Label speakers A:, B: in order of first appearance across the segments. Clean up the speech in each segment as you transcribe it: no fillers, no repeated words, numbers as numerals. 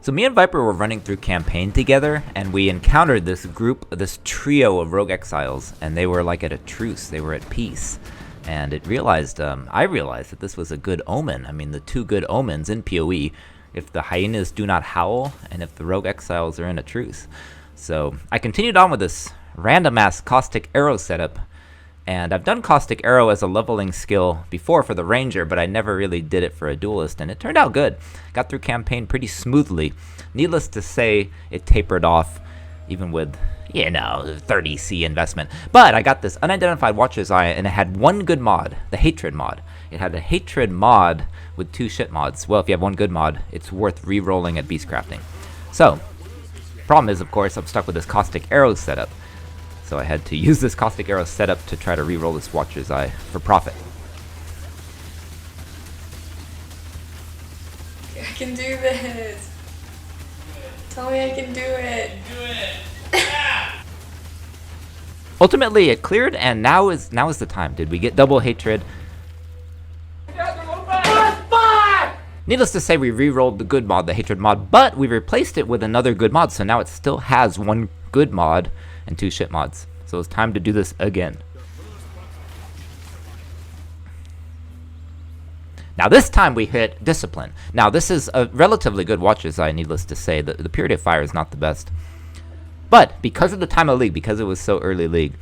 A: So me and Viper were running through campaign together, and we encountered this trio of rogue exiles, and they were like at a truce, they were at peace. And I realized that this was a good omen. I mean, the two good omens in PoE, if the hyenas do not howl, and if the rogue exiles are in a truce. So I continued on with this random ass caustic arrow setup, and I've done caustic arrow as a leveling skill before for the ranger, but I never really did it for a duelist, and it turned out good. Got through campaign pretty smoothly. Needless to say, it tapered off, even with, 30C investment. But I got this unidentified Watcher's Eye, and it had one good mod, the Hatred mod. It had a Hatred mod with 2 shit mods. Well, if you have one good mod, it's worth re-rolling at Beastcrafting. So, problem is, of course, I'm stuck with this caustic arrow setup. So I had to use this caustic arrow setup to try to re-roll this Watcher's Eye for profit.
B: I can do this. Tell me I can do it.
C: Do it. Yeah.
A: Ultimately, it cleared, and now is the time. Did we get double hatred? Needless to say, we re-rolled the good mod, the hatred mod, but we replaced it with another good mod, so now it still has one good mod and 2 shit mods. So it's time to do this again. Now this time we hit Discipline. Now this is a relatively good Watcher's Eye, needless to say. The Purity of Fire is not the best. But because of the time of League, because it was so early League,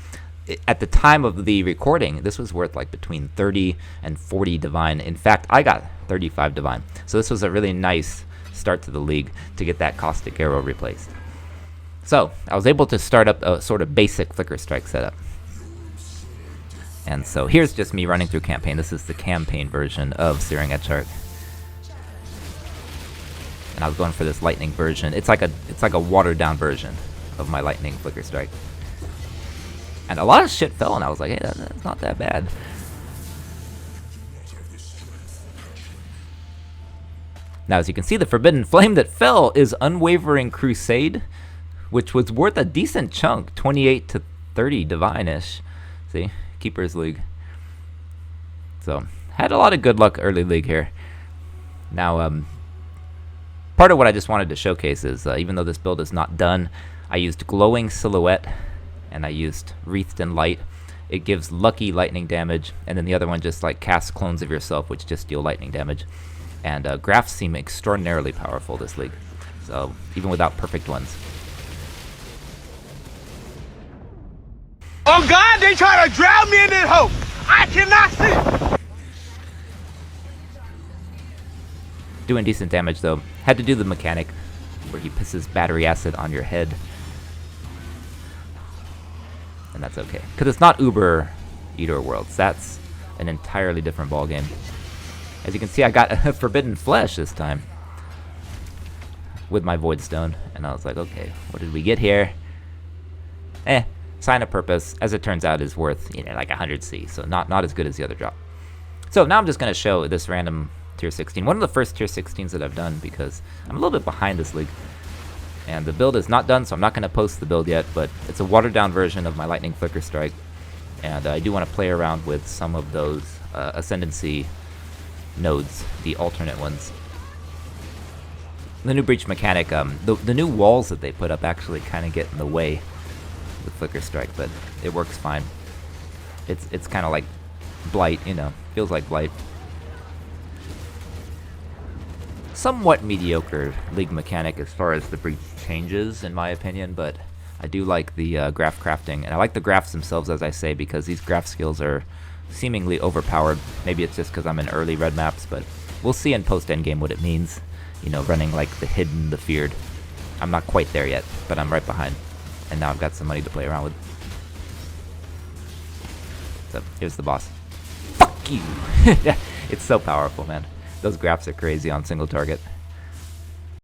A: at the time of the recording, this was worth like between 30 and 40 Divine. In fact, I got 35 Divine. So this was a really nice start to the League to get that Caustic Arrow replaced. So I was able to start up a sort of basic Flicker Strike setup. And so here's just me running through campaign. This is the campaign version of Searing Etchark. And I was going for this lightning version. It's like a watered down version of my lightning Flicker Strike. And a lot of shit fell, and I was like, hey, that's not that bad. Now, as you can see, the Forbidden Flame that fell is Unwavering Crusade, which was worth a decent chunk, 28 to 30 Divine-ish. See? Keeper's League. So, had a lot of good luck early League here. Now, part of what I just wanted to showcase is, even though this build is not done, I used Glowing Silhouette, and I used Wreathed in Light. It gives lucky lightning damage, and then the other one just like casts clones of yourself, which just deal lightning damage. And graphs seem extraordinarily powerful this league, so even without perfect ones.
C: Oh God, they try to drown me in that hole. I cannot see.
A: Doing decent damage though. Had to do the mechanic where he pisses battery acid on your head. And that's okay, because it's not Uber Eater Worlds. That's an entirely different ballgame. As you can see, I got a Forbidden Flesh this time with my Void Stone, and I was like, okay, what did we get here? Sign of Purpose, as it turns out, is worth like 100C, so not as good as the other drop. So now I'm just going to show this random tier 16, one of the first tier 16s that I've done, because I'm a little bit behind this league. And the build is not done, so I'm not going to post the build yet, but it's a watered-down version of my Lightning Flicker Strike. And I do want to play around with some of those Ascendancy nodes, the alternate ones. The new Breach mechanic, the new walls that they put up actually kind of get in the way with Flicker Strike, but it works fine. It's kind of like Blight, feels like Blight. Somewhat mediocre league mechanic as far as the breach changes, in my opinion, but I do like the graph crafting, and I like the graphs themselves, as I say, because these graph skills are seemingly overpowered. Maybe it's just because I'm in early red maps, but we'll see in post-endgame what it means, running like the hidden, the feared. I'm not quite there yet, but I'm right behind, and now I've got some money to play around with. So, here's the boss. Fuck you! It's so powerful, man. Those graphs are crazy on single target.